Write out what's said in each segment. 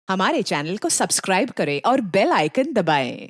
हमारे चैनल को सब्सक्राइब करें और बेल आइकन दबाएं।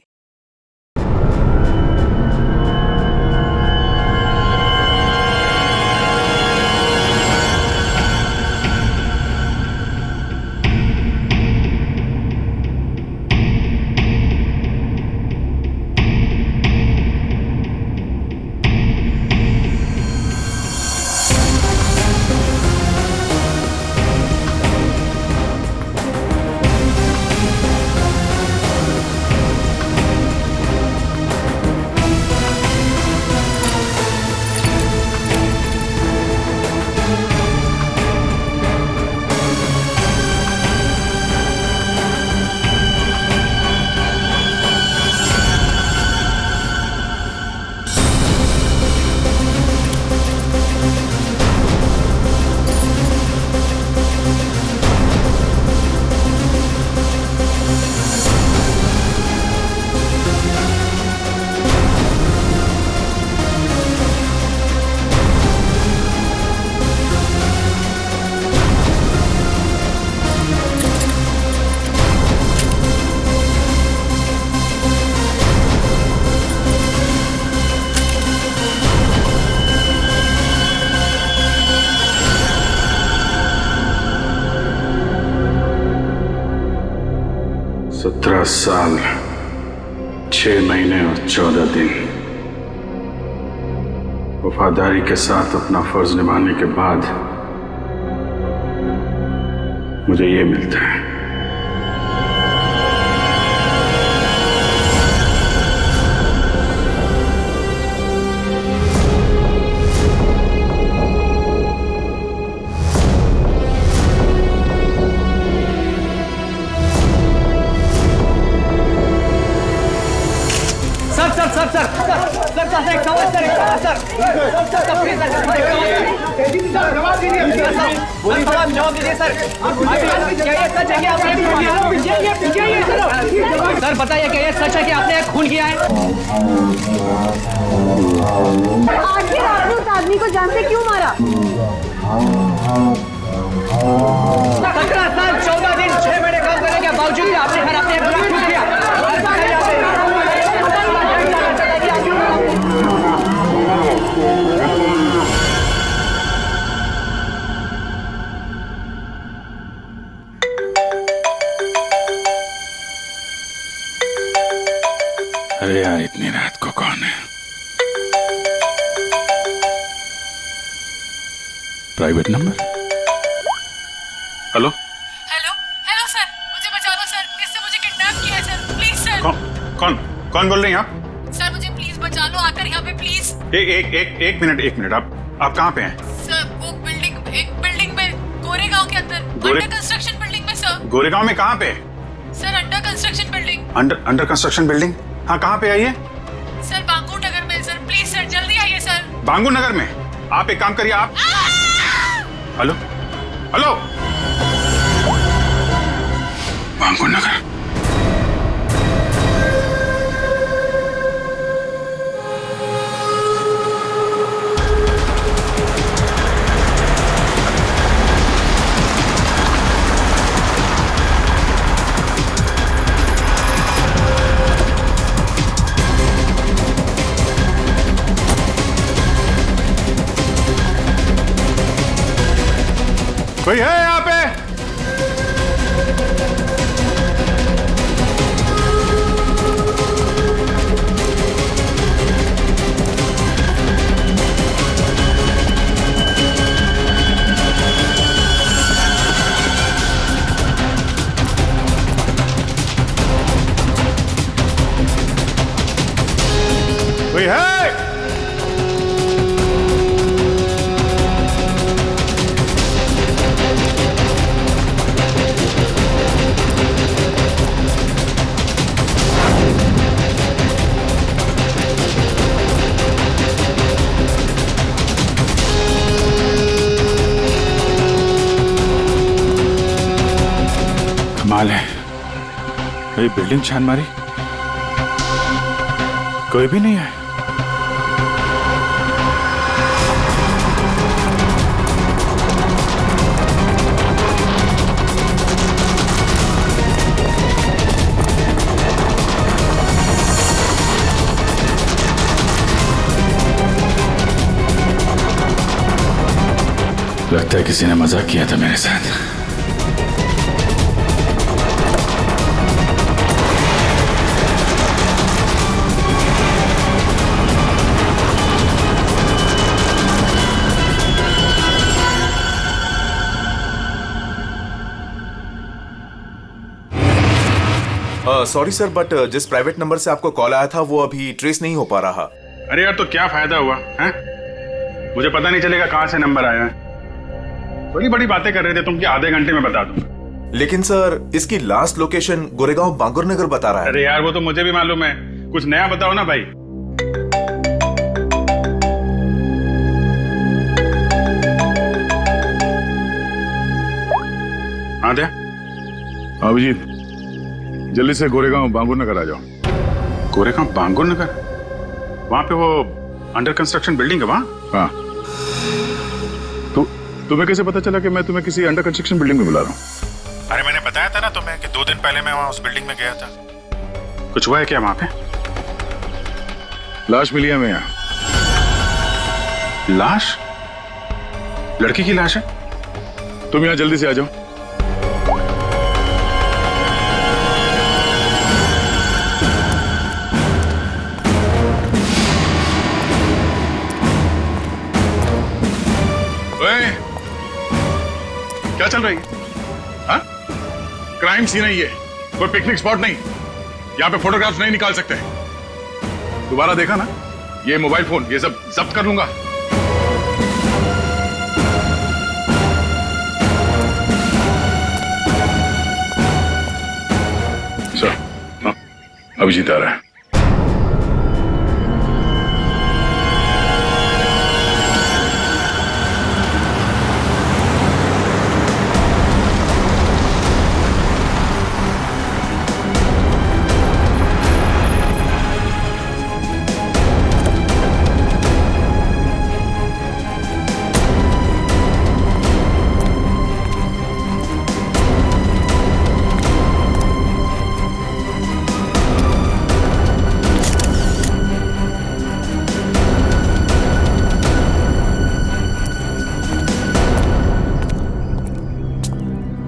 सत्रह साल 6 महीने और 14 दिन वफादारी के साथ अपना फर्ज निभाने के बाद मुझे ये मिलता है। सर बताइए क्या ये सच है कि आपने खून किया है? आखिर आपने उस आदमी को जान से क्यों मारा? 17 साल 14 दिन 6 महीने काम करने के बावजूद भी आपने घर अपने खिलाफ खून किया। अरे यार, इतनी रात को कौन है? Private number? Hello hello hello sir, मुझे बचा दो सर, इससे मुझे किडनैप किया है सर, प्लीज सर। कौन बोल रही हैं आप? सर मुझे प्लीज बचा लो, आकर यहाँ पे प्लीज। एक मिनट आप कहाँ पे हैं? सर वो एक बिल्डिंग में गोरेगांव के अंदर, अंडर कंस्ट्रक्शन बिल्डिंग में सर। गोरेगांव में कहाँ पे? Sir under construction building. Under construction building? हाँ, कहाँ पे आइए? सर बांगू नगर में सर, प्लीज सर जल्दी आइए सर। बांगू नगर में? आप एक काम करिए, आप हेलो बांगू नगर। कोई है यहाँ पे? कोई है? कमाल है, ये बिल्डिंग छान मारी, कोई भी नहीं है। लगता है किसी ने मजाक किया था मेरे साथ। सॉरी सर, बट जिस प्राइवेट नंबर से आपको कॉल आया था वो अभी ट्रेस नहीं हो पा रहा। अरे यार, तो क्या फायदा हुआ है? मुझे पता नहीं चलेगा कहां से नंबर आया है। बड़ी बड़ी बातें कर रहे थे तुम कि आधे घंटे में बता दूंगा। लेकिन सर, इसकी लास्ट लोकेशन गोरेगांव बांगुर नगर बता रहा है। अरे यार, वो तो मुझे भी मालूम है, कुछ नया बताओ ना भाई। हाँ दे। अभिजीत, जल्दी से गोरेगांव बांगुर नगर आ जाओ। गोरेगांव बांगुर नगर? वहां पे वो अंडर कंस्ट्रक्शन बिल्डिंग है वहां? हाँ। तुम्हें कैसे पता चला कि मैं तुम्हें किसी अंडर कंस्ट्रक्शन बिल्डिंग में बुला रहा हूँ? अरे मैंने बताया था ना तुम्हें कि 2 दिन पहले मैं वहां उस बिल्डिंग में गया था। कुछ हुआ है क्या वहां पे? लाश मिली है हमें यहाँ। लाश? लड़की की लाश है? तुम यहाँ जल्दी से आ जाओ। क्या चल रही है? हाँ? क्राइम सीन है ये, कोई पिकनिक स्पॉट नहीं। यहाँ पे फोटोग्राफ्स नहीं निकाल सकते। दोबारा देखा ना, ये मोबाइल फोन ये सब जब्त कर लूंगा। सर, हाँ, अभिजीत आ रहा है।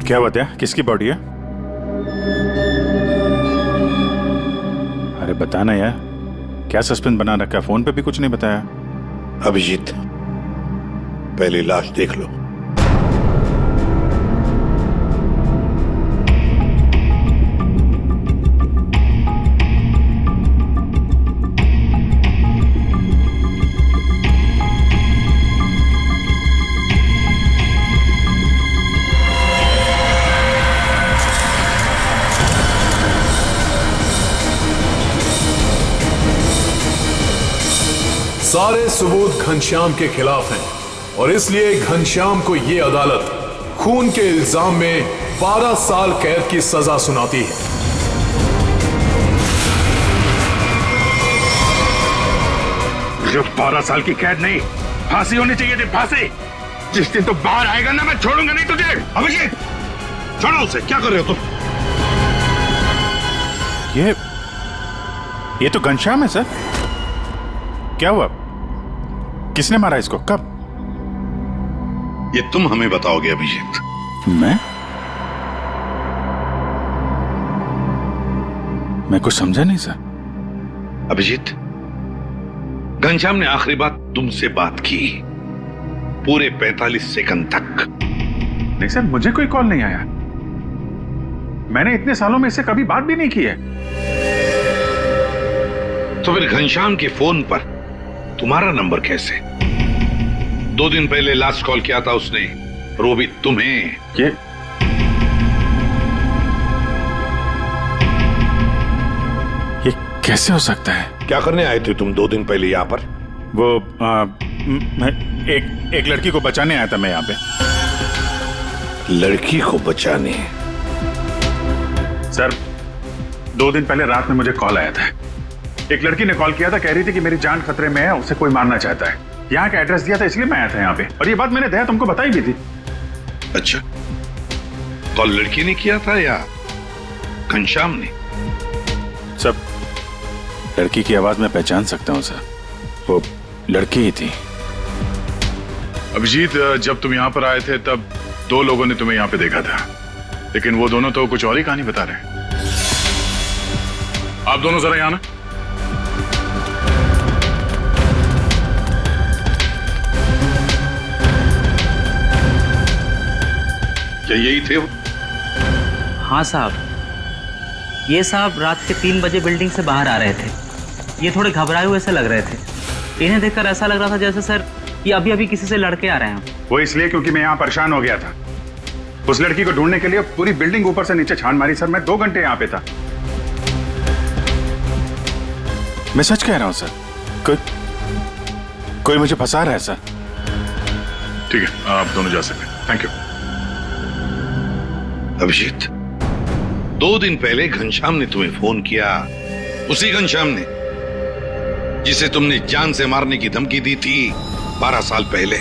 क्या बताया? किसकी बॉडी है? अरे बताना यार, क्या सस्पेंस बना रखा? फोन पे भी कुछ नहीं बताया। अभिजीत, पहले लाश देख लो। सारे सबूत घनश्याम के खिलाफ हैं और इसलिए घनश्याम को यह अदालत खून के इल्जाम में 12 साल कैद की सजा सुनाती है। जो 12 साल की कैद नहीं, फांसी होनी चाहिए थी, फांसी। जिस दिन तो बाहर आएगा ना, मैं छोड़ूंगा नहीं तुझे। अभिजीत, छोड़ो उसे। क्या कर रहे हो तुम? ये तो घनश्याम है सर। क्या हुआ? किसने मारा इसको? कब? ये तुम हमें बताओगे अभिजीत। मैं कुछ समझा नहीं सर। अभिजीत, घनश्याम ने आखिरी बात तुमसे बात की पूरे 45 सेकंड तक। नहीं सर, मुझे कोई कॉल नहीं आया। मैंने इतने सालों में इससे कभी बात भी नहीं की है। तो फिर घनश्याम के फोन पर तुम्हारा नंबर कैसे? 2 दिन पहले लास्ट कॉल किया था उसने, और वो भी तुम्हें। ये कैसे हो सकता है? क्या करने आए थे तुम 2 दिन पहले यहाँ पर? वो मैं एक लड़की को बचाने आया था मैं यहाँ पे। लड़की को बचाने? सर, 2 दिन पहले रात में मुझे कॉल आया था। एक लड़की ने कॉल किया था, कह रही थी कि मेरी जान खतरे में है, उसे कोई मारना चाहता है। यहाँ का एड्रेस दिया था, इसलिए मैं आया था यहाँ पे, और ये बात मैंने दया तुमको बताई भी थी। अच्छा, कॉल लड़की ने किया था या घनश्याम ने? सब लड़की की आवाज में पहचान सकता हूँ सर, वो लड़की ही थी। अभिजीत, जब तुम यहाँ पर आए थे तब 2 लोगों ने तुम्हें यहाँ पे देखा था, लेकिन वो दोनों तो कुछ और ही कहानी बता रहे हैं। आप दोनों जरा यहाँ ना। क्या यही थे वो? हाँ साहब, ये साहब रात के 3 बजे बिल्डिंग से बाहर आ रहे थे। ये थोड़े घबराए हुए से लग रहे थे। इन्हें देखकर ऐसा लग रहा था जैसे सर ये अभी अभी किसी से लड़के आ रहे हैं। वो इसलिए क्योंकि मैं यहाँ परेशान हो गया था। उस लड़की को ढूंढने के लिए पूरी बिल्डिंग ऊपर से नीचे छान मारी सर। मैं 2 घंटे यहाँ पे था। मैं सच कह रहा हूँ सर। कोई मुझे फंसा रहा है सर। ठीक है, आप दोनों जा सकते हैं। Thank you. अभिजीत, 2 दिन पहले घनश्याम ने तुम्हें फोन किया, उसी घनश्याम ने जिसे तुमने जान से मारने की धमकी दी थी 12 साल पहले,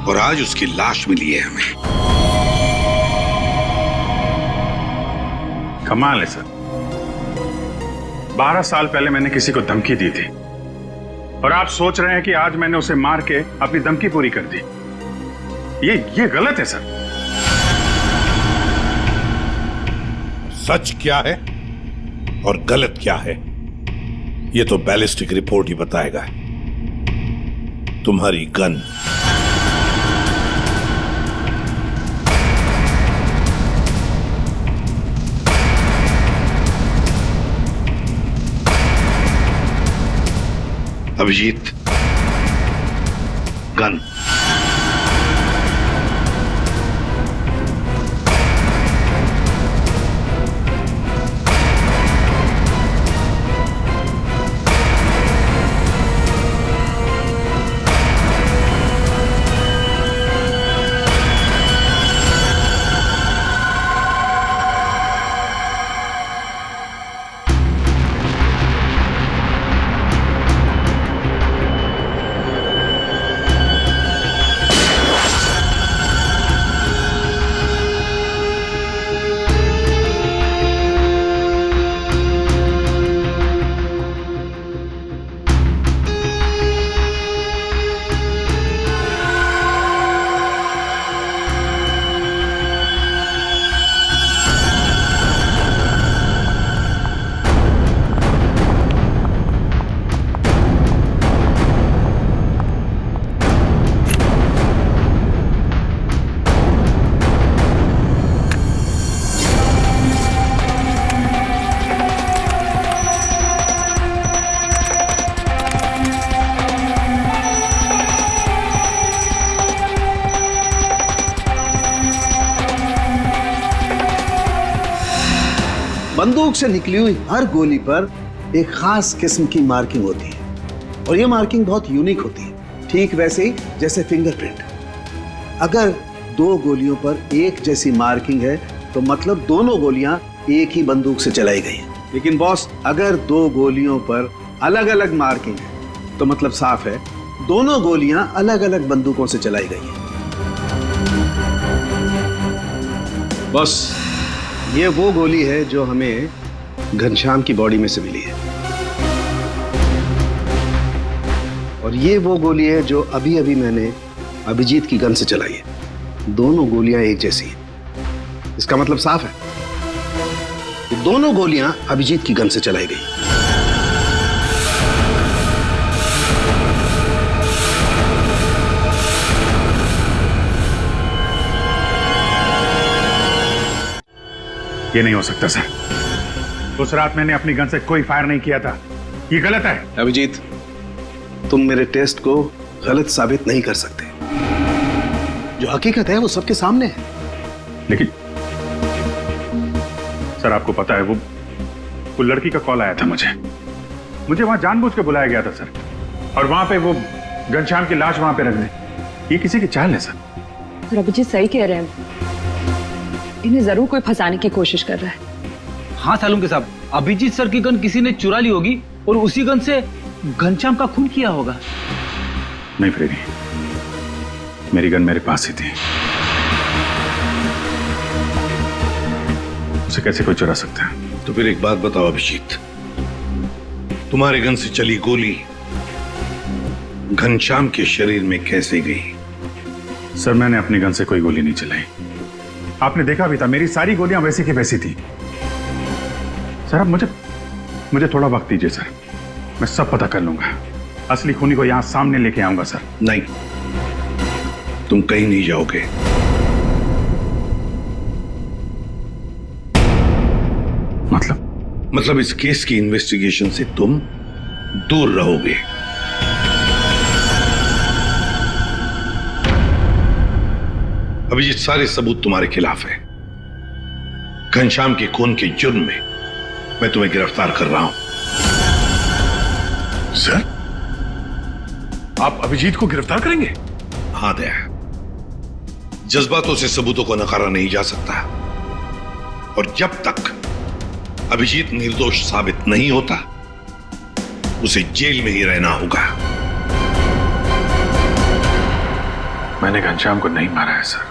और आज उसकी लाश मिली है हमें। कमाल है सर। 12 साल पहले मैंने किसी को धमकी दी थी और आप सोच रहे हैं कि आज मैंने उसे मार के अपनी धमकी पूरी कर दी। ये गलत है सर। सच क्या है और गलत क्या है, ये तो बैलिस्टिक रिपोर्ट ही बताएगा। तुम्हारी गन अभिजीत, गन। बंदूक से निकली हुई हर गोली पर एक खास किस्म की मार्किंग होती है और ये मार्किंग बहुत यूनिक होती है। ठीक वैसे ही जैसे फिंगरप्रिंट। अगर 2 गोलियों पर एक जैसी मार्किंग है तो मतलब दोनों गोलियां एक ही बंदूक से चलाई गई हैं। लेकिन बॉस, अगर 2 गोलियों पर अलग अलग मार्किंग है तो मतलब साफ है दोनों गोलियां अलग अलग बंदूकों से चलाई गई हैं। बॉस, ये वो गोली है जो हमें घनश्याम की बॉडी में से मिली है और ये वो गोली है जो अभी अभी मैंने अभिजीत की गन से चलाई है। दोनों गोलियां एक जैसी हैं। इसका मतलब साफ है कि दोनों गोलियां अभिजीत की गन से चलाई गई। ये नहीं हो सकता सर। उस रात मैंने अपनी गन से कोई फायर नहीं किया था। ये गलत है। अभिजीत, तुम मेरे टेस्ट को गलत साबित नहीं कर सकते। जो हकीकत है वो सबके सामने है। लेकिन सर, आपको पता है वो लड़की का कॉल आया था मुझे वहां जानबूझ के बुलाया गया था सर, और वहां पे वो घनश्याम की लाश वहां पे रख दी। ये किसी की चाल है सर। अभिजीत सही कह रहे हैं, इन्हें जरूर कोई फंसाने की कोशिश कर रहा है। हाँ सालुंके साहब, अभिजीत सर की गन किसी ने चुरा ली होगी और उसी गन से घनश्याम का खून किया होगा। नहीं फ्रेडी, मेरी गन मेरे पास ही थी। उसे कैसे कोई चुरा सकता है? तो फिर एक बात बताओ अभिजीत, तुम्हारे गन से चली गोली घनश्याम के शरीर में कैसे गई? सर मैंने अपनी गन से कोई गोली नहीं चलाई। आपने देखा भी था, मेरी सारी गोलियां वैसी की वैसी थी। सर अब मुझे थोड़ा वक्त दीजिए सर, मैं सब पता कर लूंगा। असली खूनी को यहां सामने लेके आऊंगा सर। नहीं, तुम कहीं नहीं जाओगे। मतलब इस केस की इन्वेस्टिगेशन से तुम दूर रहोगे। अभी ये सारे सबूत तुम्हारे खिलाफ है। घनश्याम के खून के जुर्म में मैं तुम्हें गिरफ्तार कर रहा हूं। सर, आप अभिजीत को गिरफ्तार करेंगे? हाँ दया, जज्बातों से सबूतों को नकारा नहीं जा सकता, और जब तक अभिजीत निर्दोष साबित नहीं होता उसे जेल में ही रहना होगा। मैंने घनश्याम को नहीं मारा है सर,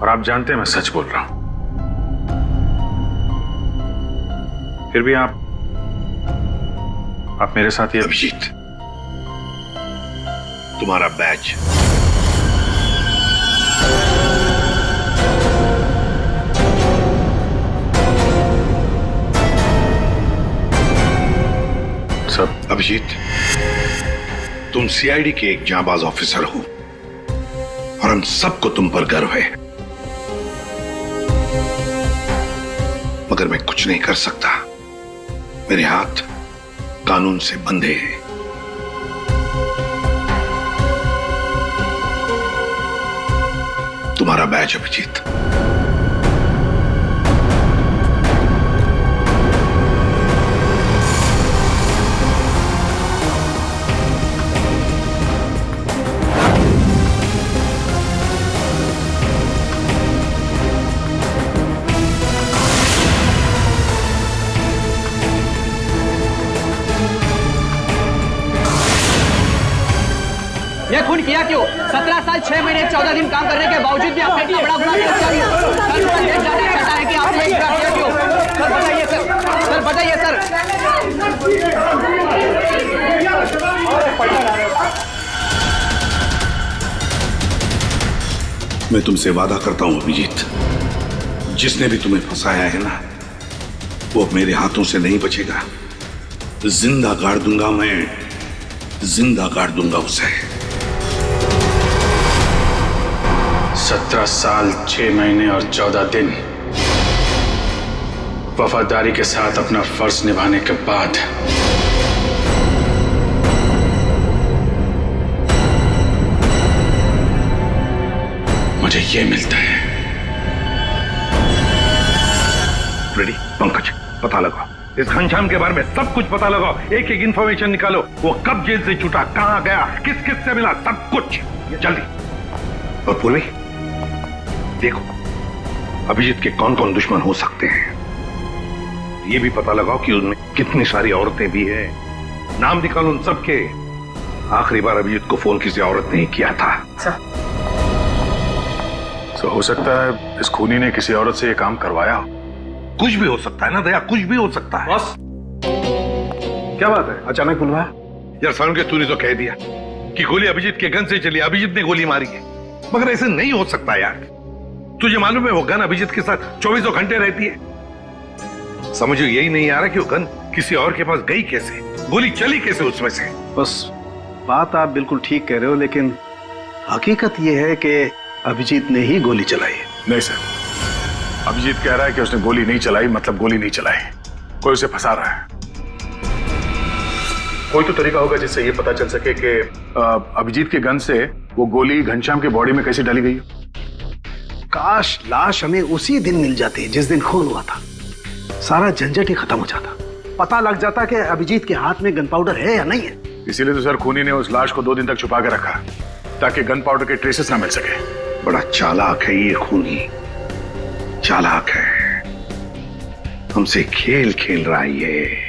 और आप जानते हैं मैं सच बोल रहा हूं। फिर भी आप मेरे साथ ये। अभिजीत, तुम्हारा बैच सब। अभिजीत, तुम सीआईडी के एक जांबाज ऑफिसर हो और हम सबको तुम पर गर्व है, मगर मैं कुछ नहीं कर सकता। मेरे हाथ कानून से बंधे हैं। तुम्हारा बैच अभिजीत। ये खून किया क्यों? 17 साल 6 महीने 14 दिन काम करने के बावजूद भी आपने इतना बड़ा गुनाह किया। सर ये जानना चाहता है कि आपने ये गुनाह किया क्यों? सर बताइए सर, सर बताइए सर। मैं तुमसे वादा करता हूं अभिजीत, जिसने भी तुम्हें फंसाया है ना, वो मेरे हाथों से नहीं बचेगा। जिंदा गाड़ दूंगा मैं, जिंदा गाड़ दूंगा उसे। 17 साल 6 महीने और 14 दिन वफादारी के साथ अपना फर्ज निभाने के बाद मुझे ये मिलता है। रेडी पंकज, पता लगाओ इस घनश्याम के बारे में, सब कुछ पता लगाओ। एक एक इंफॉर्मेशन निकालो। वो कब जेल से छूटा, कहां गया, किस किस से मिला, सब कुछ जल्दी। और पूर्वी देखो अभिजीत के कौन कौन दुश्मन हो सकते हैं। ये भी पता लगाओ कि उनमें कितनी सारी औरतें भी हैं। नाम निकालो उन सबके। आखिरी बार अभिजीत को फोन किसी औरत ने ही किया था। तो हो सकता है इस खूनी ने किसी औरत से ये काम करवाया। कुछ भी हो सकता है ना दया, कुछ भी हो सकता है। बस क्या बात है, अचानक बुलवाया? यार सारुण के तूने तो कह दिया कि गोली अभिजीत के गन से चली, अभिजीत ने गोली मारी है, मगर ऐसे नहीं हो सकता यार। तुझे मालूम है वो गन अभिजीत के साथ 24 घंटे रहती है। समझो यही नहीं आ रहा कि वो गन किसी और के पास गई कैसे, गोली चली कैसे उसमें से। बस बात आप बिल्कुल ठीक कह रहे हो, लेकिन हकीकत यह है कि अभिजीत ने ही गोली चलाई है। नहीं सर, अभिजीत कह रहा है कि उसने गोली नहीं चलाई, मतलब गोली नहीं चलाई, कोई उसे फंसा रहा है। कोई तो तरीका होगा जिससे ये पता चल सके कि अभिजीत के गन से वो गोली घनश्याम के बॉडी में कैसे डाली गई। काश लाश हमें उसी दिन मिल जाती जिस दिन खून हुआ था, सारा झंझट ही खत्म हो जाता, पता लग जाता कि अभिजीत के हाथ में गन पाउडर है या नहीं है। इसीलिए तो सर खूनी ने उस लाश को 2 दिन तक छुपा के रखा, ताकि गन पाउडर के ट्रेसेस ना मिल सके। बड़ा चालाक है ये खूनी, चालाक है, हमसे खेल खेल रहा है ये।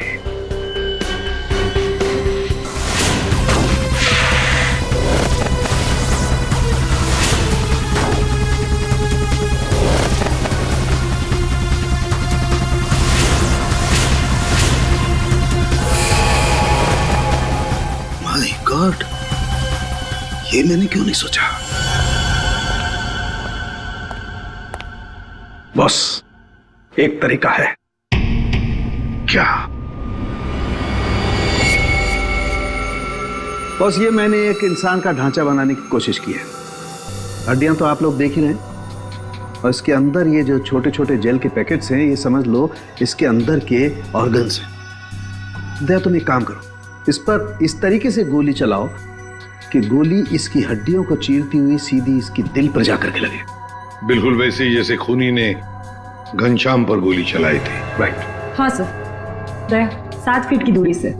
ये मैंने क्यों नहीं सोचा? बॉस, एक तरीका है। क्या? बॉस, ये मैंने एक इंसान का ढांचा बनाने की कोशिश की है। हड्डियां तो आप लोग देख ही रहे हैं, और इसके अंदर ये जो छोटे छोटे जेल के पैकेट्स हैं, ये समझ लो इसके अंदर के ऑर्गन्स हैं। दया, तुम एक काम करो, इस पर इस तरीके से गोली चलाओ कि गोली इसकी हड्डियों को चीरती हुई सीधी इसकी दिल पर जाकर के लगे। बिल्कुल वैसे ही जैसे खूनी ने घनश्याम पर गोली चलाई थी। राइट। हाँ सर, दया 7 फीट की दूरी से।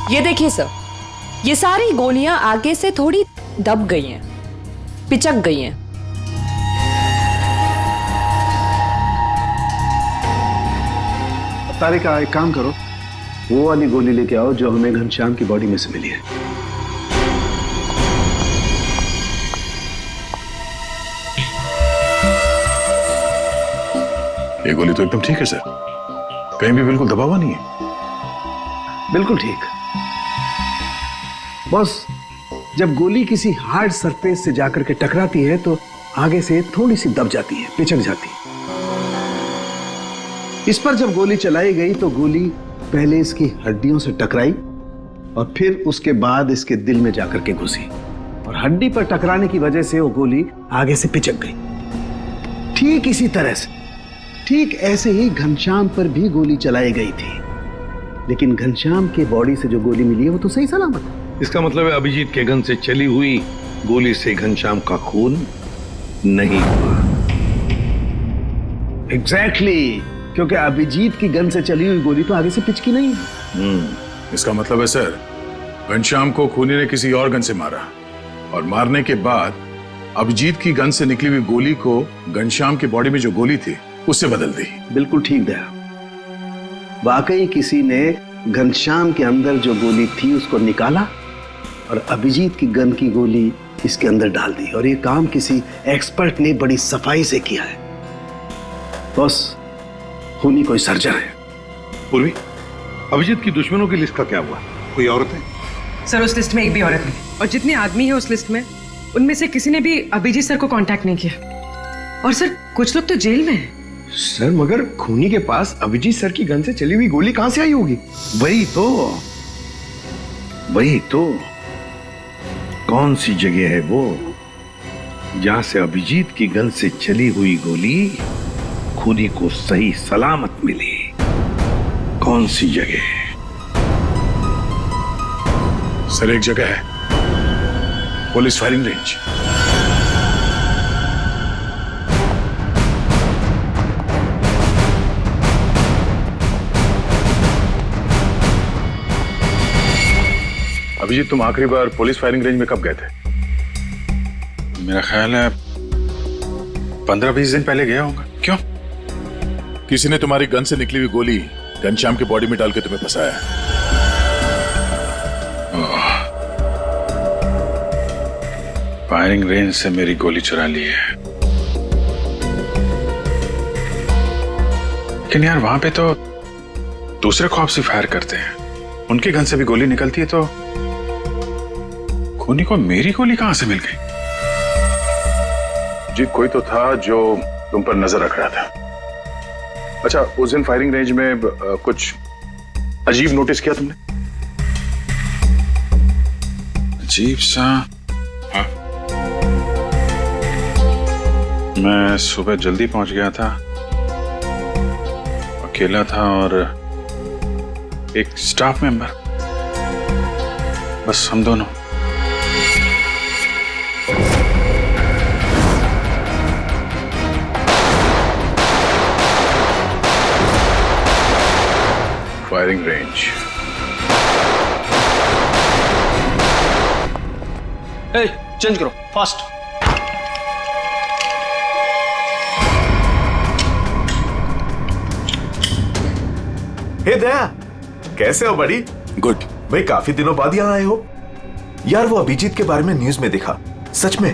ये देखिए सर, ये सारी गोलियां आगे से थोड़ी दब गई हैं, पिचक गई हैं। तारिका, एक काम करो, वो वाली गोली लेके आओ जो हमें घनश्याम की बॉडी में से मिली है। ये गोली तो एकदम ठीक है सर, कहीं भी बिल्कुल दबा हुआ नहीं है। बिल्कुल ठीक। बॉस, जब गोली किसी हार्ड सरफेस से जाकर के टकराती है तो आगे से थोड़ी सी दब जाती है, पिचक जाती है। इस पर जब गोली चलाई गई तो गोली पहले इसकी हड्डियों से टकराई और फिर उसके बाद इसके दिल में जाकर के घुसी, और हड्डी पर टकराने की वजह से वो गोली आगे से पिचक गई। ठीक इसी तरह से, ठीक ऐसे ही घनश्याम पर भी गोली चलाई गई थी, लेकिन घनश्याम के बॉडी से जो गोली मिली है वो तो सही सलामत है। इसका मतलब है अभिजीत के गन से चली हुई गोली से घनश्याम का खून नहीं हुआ। एग्जैक्टली, क्योंकि अभिजीत की गन से चली हुई गोली तो आगे से पिचकी नहीं है। इसका मतलब है सर, घनश्याम को खूनी ने किसी और गन से मारा, और मारने के बाद अभिजीत की गन से निकली हुई गोली को घनश्याम की बॉडी में जो गोली थी उससे बदल दी। बिल्कुल ठीक दया, वाकई किसी ने घनश्याम के अंदर जो गोली थी उसको निकाला और अभिजीत की गन की गोली इसके अंदर डाल दी, और ये काम किसी एक्सपर्ट ने बड़ी सफाई से किया है। बॉस, खूनी कोई सर्जन है। पूर्वी, अभिजीत की दुश्मनों की लिस्ट का क्या हुआ? कोई औरत है? सर, उस लिस्ट में एक भी औरत नहीं, और जितने आदमी हैं उस लिस्ट में, उनमें से किसी ने भी अभिजीत सर को कांटेक्ट नहीं किया। और सर, कुछ लोग तो जेल में हैं। सर, मगर खूनी के पास अभिजीत सर की गन से चली हुई गोली कहां से आई होगी? वही तो कौन सी जगह है वो जहां से अभिजीत की गन से चली हुई गोली खूनी को सही सलामत मिली? कौन सी जगह? सर, एक जगह है, पुलिस फायरिंग रेंज। अभिजीत, तुम आखिरी बार पुलिस फायरिंग रेंज में कब गए थे? मेरा ख्याल है 15-20 दिन पहले गया होगा। क्यों? किसी ने तुम्हारी गन से निकली हुई गोली घनश्याम की बॉडी में डाल के तुम्हें फंसाया। फायरिंग रेंज से मेरी गोली चुरा ली है, लेकिन यार वहां पे तो दूसरे खौफ फायर करते हैं, उनकी गन से भी गोली निकलती है, तो खूनी को मेरी गोली कहां से मिल गई? जी, कोई तो था जो तुम पर नजर रख रहा था। अच्छा, उस दिन फायरिंग रेंज में कुछ अजीब नोटिस किया तुमने? अजीब सा? हाँ, मैं सुबह जल्दी पहुंच गया था, अकेला था, और एक स्टाफ मेंबर, बस हम दोनों। Firing range. चेंज करो फास्ट। हे दया, कैसे हो बड़ी? गुड। भाई काफी दिनों बाद यहाँ आए हो। यार वो अभिजीत के बारे में न्यूज में देखा, सच में?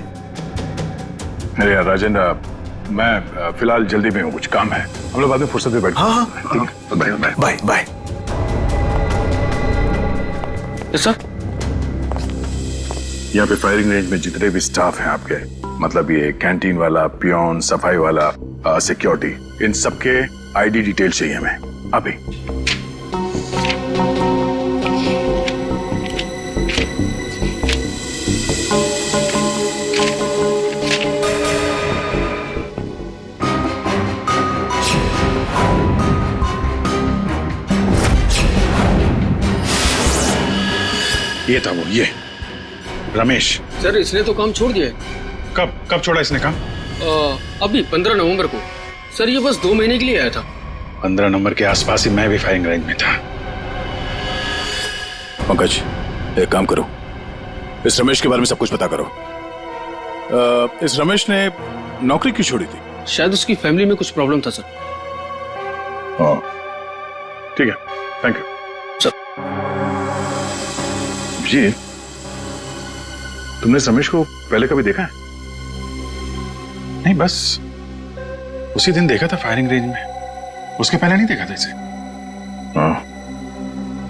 अरे यार राजेंद्र, मैं फिलहाल जल्दी में हूँ, कुछ काम है, हम लोग बाद में फुर्सत में बैठ। हाँ बाय बाय बाय। सर यहाँ पे फायरिंग रेंज में जितने भी स्टाफ हैं आपके, मतलब ये कैंटीन वाला, पियोन, सफाई वाला, सिक्योरिटी, इन सबके आईडी डिटेल चाहिए हमें अभी। ये था वो, ये रमेश। सर इसने तो काम छोड़ दिया है। कब छोड़ा इसने काम? अभी 15 नवंबर को। सर ये बस 2 महीने के लिए आया था। 15 नंबर के आसपास ही मैं भी फायरिंग रेंज में था। पंकज, एक काम करो, इस रमेश के बारे में सब कुछ पता करो। इस रमेश ने नौकरी क्यों छोड़ी थी? शायद उसकी फैमिली में कुछ प्रॉब्लम था सर। हाँ ठीक है, थैंक यू सर। जी, तुमने इस रमेश को पहले कभी देखा है? नहीं, बस उसी दिन देखा था फायरिंग रेंज में, उसके पहले नहीं देखा था इसे। हाँ,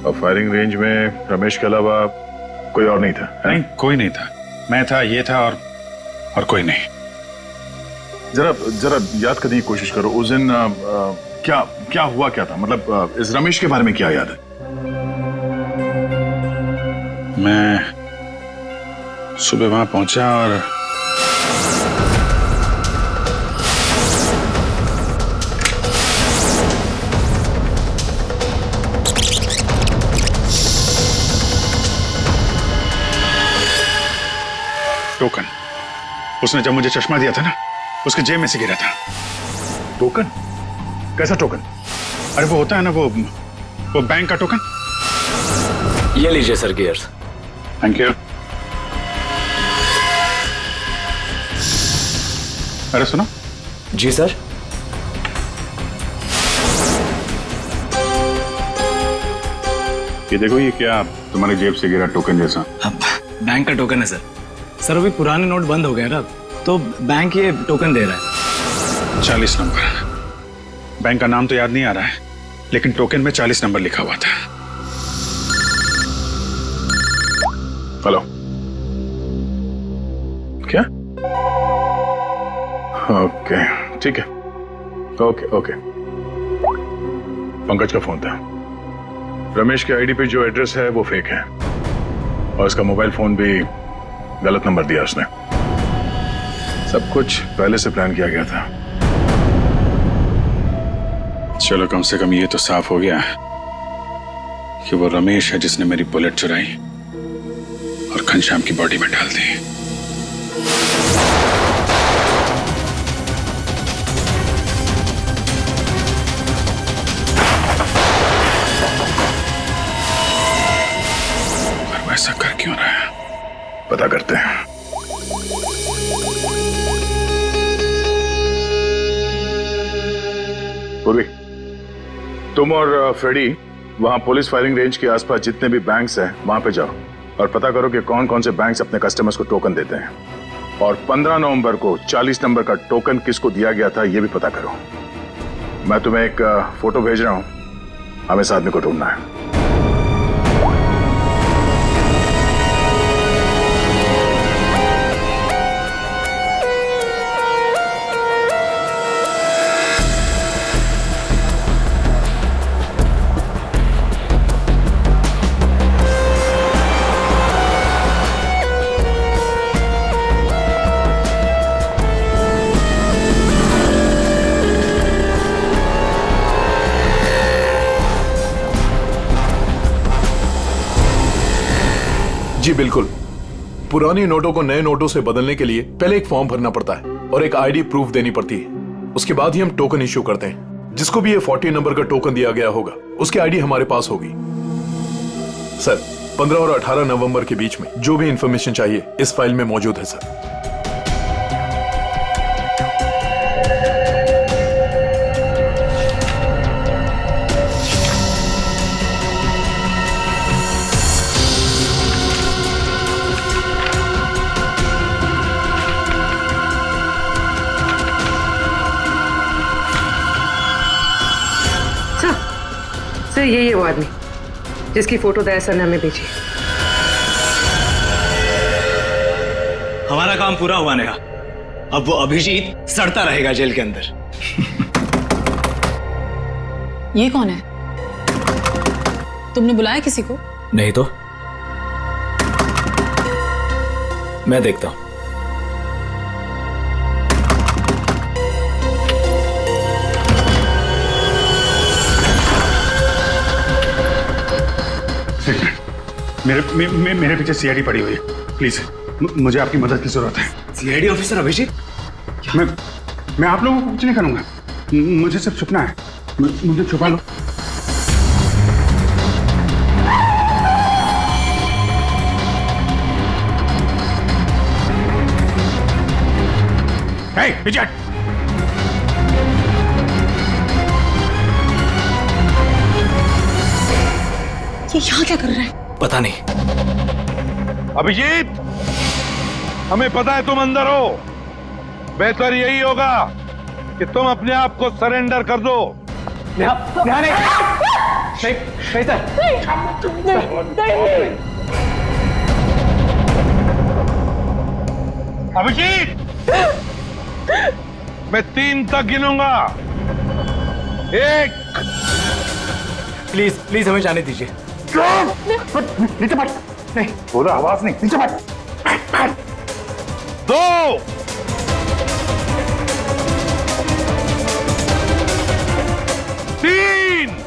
और फायरिंग रेंज में रमेश के अलावा कोई और नहीं था? नहीं, कोई नहीं था, मैं था, ये था और कोई नहीं। जरा याद करने की कोशिश करो, उस दिन क्या हुआ, क्या था, मतलब इस रमेश के बारे में क्या याद है? मैं सुबह वहां पहुंचा और टोकन, उसने जब मुझे चश्मा दिया था ना, उसके जेब में से गिरा था। टोकन? कैसा टोकन? अरे वो होता है ना, वो बैंक का टोकन। ये लीजिए सर गियर्स। Thank you. अरे सुनो। जी सर। ये देखो, ये क्या तुम्हारे जेब से गिरा टोकन जैसा? बैंक का टोकन है सर। सर अभी पुराने नोट बंद हो गए ना, तो बैंक ये टोकन दे रहा है। 40 नंबर। बैंक का नाम तो याद नहीं आ रहा है, लेकिन टोकन में 40 नंबर लिखा हुआ था। हेलो, क्या? ओके ठीक है, ओके। पंकज का फोन था। रमेश के आईडी पे जो एड्रेस है वो फेक है, और उसका मोबाइल फोन भी गलत नंबर दिया उसने। सब कुछ पहले से प्लान किया गया था। चलो, कम से कम ये तो साफ हो गया कि वो रमेश है जिसने मेरी बुलेट चुराई और घनश्याम की बॉडी में डाल दी। पर वो ऐसा कर क्यों रहा है? पता करते हैं। पूर्वी, तुम और फ्रेडी वहां पुलिस फायरिंग रेंज के आसपास जितने भी बैंक्स हैं वहां पे जाओ और पता करो कि कौन कौन से बैंक्स अपने कस्टमर्स को टोकन देते हैं, और 15 नवंबर को 40 नंबर का टोकन किसको दिया गया था ये भी पता करो। मैं तुम्हें एक फोटो भेज रहा हूं, हमें इस आदमी को ढूंढना है। जी बिल्कुल। पुराने नोटों को नए नोटों से बदलने के लिए पहले एक फॉर्म भरना पड़ता है और एक आईडी प्रूफ देनी पड़ती है। उसके बाद ही हम टोकन इश्यू करते हैं। जिसको भी ये 40 नंबर का टोकन दिया गया होगा उसकी आईडी हमारे पास होगी। सर, 15 और 18 नवंबर के बीच में जो भी इंफॉर्मेशन चाहिए इस फाइल में मौजूद है सर। सर यही है वो आदमी जिसकी फोटो दया सर ने हमें भेजी। हमारा काम पूरा हुआ नेहा। अब वो अभिजीत सड़ता रहेगा जेल के अंदर। ये कौन है? तुमने बुलाया किसी को? नहीं तो मैं देखता हूं। मेरे पीछे सीआईडी पड़ी हुई है। प्लीज मुझे आपकी मदद की जरूरत है। CID officer Abhijeet? मैं आप लोगों को कुछ नहीं करूंगा। मुझे सिर्फ छुपना है। मुझे छुपा लो। विजय, ये यहाँ क्या कर रहा है? पता नहीं। अभिजीत, हमें पता है तुम अंदर हो। बेहतर यही होगा कि तुम अपने आप को सरेंडर कर दो। नहीं अभिजीत, मैं 3 तक गिनूंगा। 1। प्लीज प्लीज हमें जाने दीजिए। नीचे बैठ। नहीं, बोला आवाज नहीं। नीचे बैठ। 2। 3।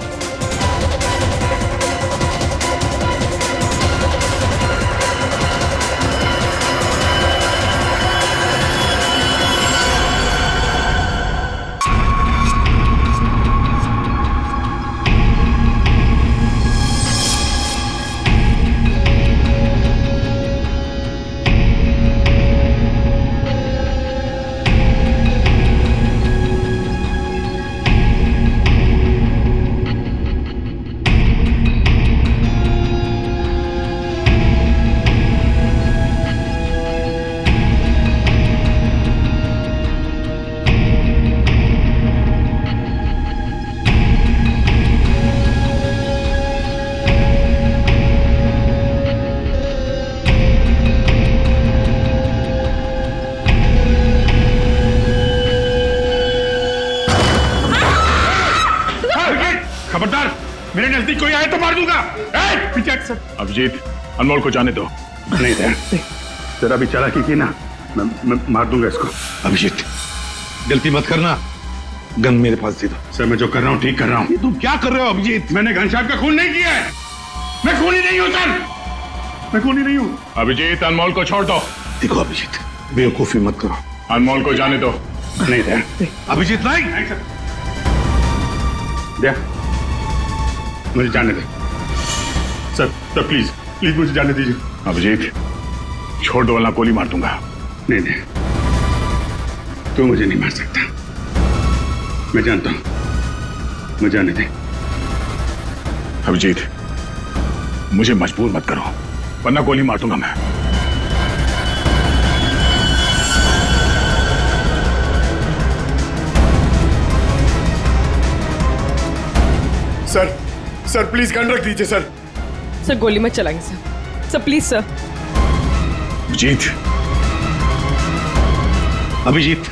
खबरदार, मेरे नजदीक कोई आए तो मार दूंगा। अभिजीत, अनमोल को जाने दो। नहीं तेरा भी चालाकी की ना, मैं मार दूंगा इसको। अभिजीत, गलती मत करना। गन मेरे पास दे दो। सर, मैं जो कर रहा हूँ ठीक कर रहा हूँ। तुम क्या कर रहे हो अभिजीत? मैंने घनश्याम का खून नहीं किया है। मैं खूनी नहीं हूँ सर, मैं खूनी नहीं हूँ। अभिजीत, अनमोल को छोड़ दो। देखो अभिजीत, बेवकूफी मत करो। अनमोल को जाने दो। नहीं अभिजीत, नहीं सर, मुझे जाने दे सर। प्लीज प्लीज मुझे जाने दीजिए। अभिजीत, छोड़ दो वरना गोली मार दूंगा। नहीं, तू मुझे नहीं मार सकता। मैं जानता हूं। मुझे जाने दे। अभिजीत, मुझे मजबूर मत करो वरना गोली मार दूंगा मैं। सर प्लीज गन रख दीजिए सर। सर गोली मत चलाएंगे सर। Sir please sir. Abhijeet, Abhijeet,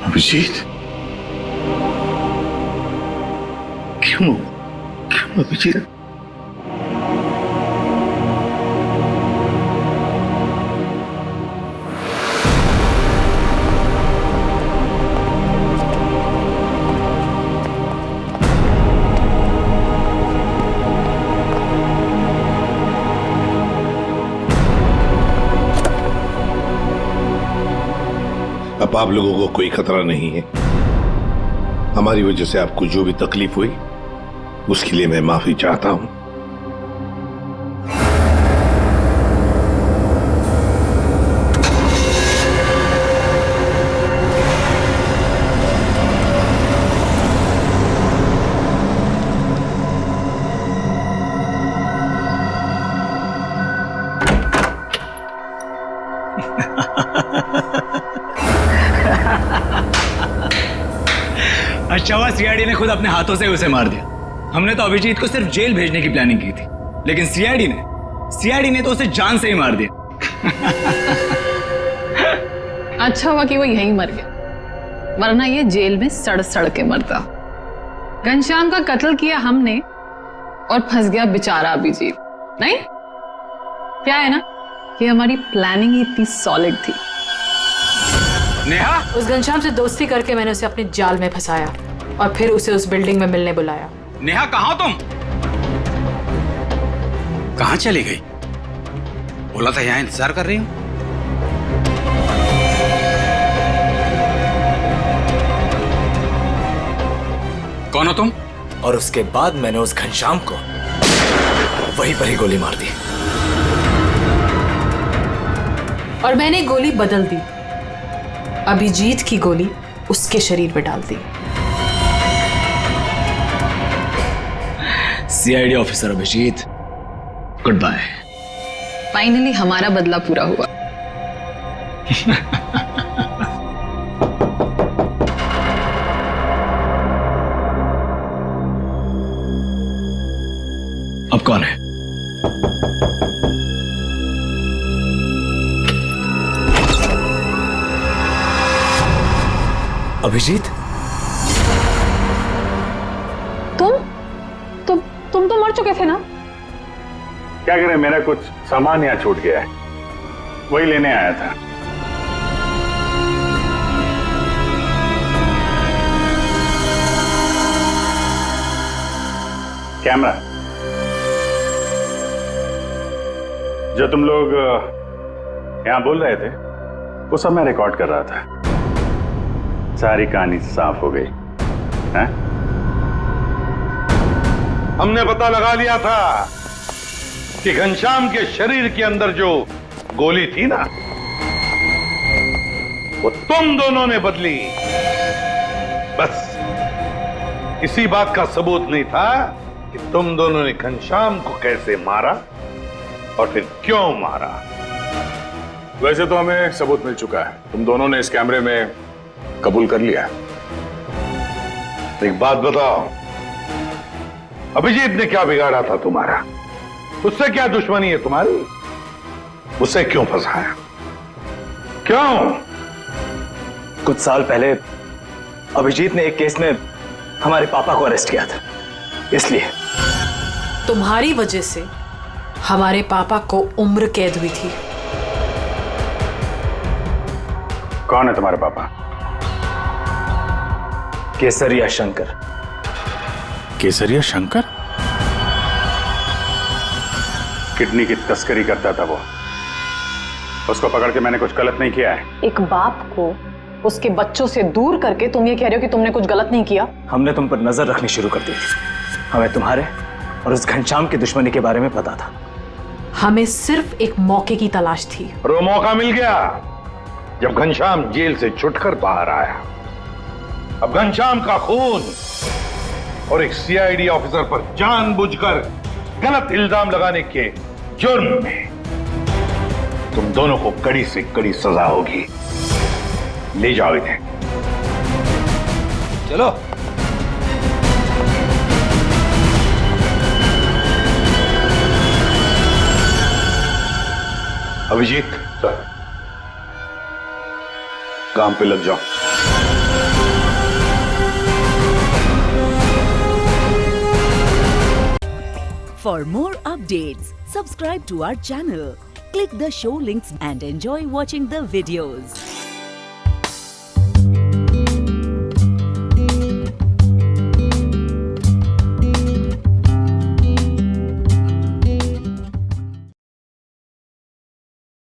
Abhijeet, क्यों अभिजीत? अब आप लोगों को कोई खतरा नहीं है। हमारी वजह से आपको जो भी तकलीफ हुई उसके लिए मैं माफी चाहता हूं। अच्छा हुआ सीआईडी ने खुद अपने हाथों से उसे मार दिया। हमने तो अभिजीत को सिर्फ जेल भेजने की प्लानिंग की थी, लेकिन सीआईडी ने तो उसे जान से ही मार दिया। अच्छा हुआ कि वो यहीं मर गया, वरना ये जेल में सड़ सड़ के मरता। घनश्याम का कत्ल किया हमने और फंस गया बेचारा अभिजीत। नहीं, क्या है ना कि हमारी प्लानिंग ही इतनी सॉलिड थी। नेहा, उस घनश्याम से दोस्ती करके मैंने उसे अपने जाल में फंसाया और फिर उसे उस बिल्डिंग में मिलने बुलाया। नेहा कहाँ तुम? कहाँ चली गई? बोला था यहाँ इंतजार कर रही हूँ। कौन हो तुम? और उसके बाद मैंने उस घनश्याम को वहीं पर ही गोली मार दी। और मैंने गोली बदल दी, अभिजीत की गोली उसके शरीर में डाल दी। CID officer Abhijeet, good bye. Finally हमारा बदला पूरा हुआ। अब कौन है? अभिजीत, तुम तो मर चुके थे ना? क्या करें, मेरा कुछ सामान यहाँ छूट गया है, वही लेने आया था। कैमरा जो तुम लोग यहां बोल रहे थे वो सब मैं रिकॉर्ड कर रहा था। सारी कहानी साफ हो गई है? हमने पता लगा लिया था कि घनश्याम के शरीर के अंदर जो गोली थी ना, वो तुम दोनों ने बदली। बस इसी बात का सबूत नहीं था कि तुम दोनों ने घनश्याम को कैसे मारा और फिर क्यों मारा। वैसे तो हमें सबूत मिल चुका है, तुम दोनों ने इस कैमरे में कबूल कर लिया। एक बात बताओ, अभिजीत ने क्या बिगाड़ा था तुम्हारा? उससे क्या दुश्मनी है तुम्हारी? उसे क्यों फंसाया? क्यों? कुछ साल पहले अभिजीत ने एक केस में हमारे पापा को अरेस्ट किया था, इसलिए। तुम्हारी वजह से हमारे पापा को उम्र कैद हुई थी। कौन है तुम्हारे पापा? केसरिया शंकर। केसरिया शंकर? किडनी की तस्करी करता था वो। उसको पकड़ के मैंने कुछ गलत नहीं किया है। एक बाप को उसके बच्चों से दूर करके तुम ये कह रहे हो कि तुमने कुछ गलत नहीं किया? हमने तुम पर नजर रखनी शुरू कर दी थी। हमें तुम्हारे और उस घनश्याम की दुश्मनी के बारे में पता था। हमें सिर्फ एक मौके की तलाश थी, और वो मौका मिल गया जब घनश्याम जेल से छुटकर बाहर आया। अब घनश्याम का खून और एक सीआईडी ऑफिसर पर जानबूझकर गलत इल्जाम लगाने के जुर्म में तुम दोनों को कड़ी से कड़ी सजा होगी। ले जाओ इन्हें। चलो। अभिजीत, काम पे लग जाओ। For more updates, subscribe to our channel, click the show links and enjoy watching the videos.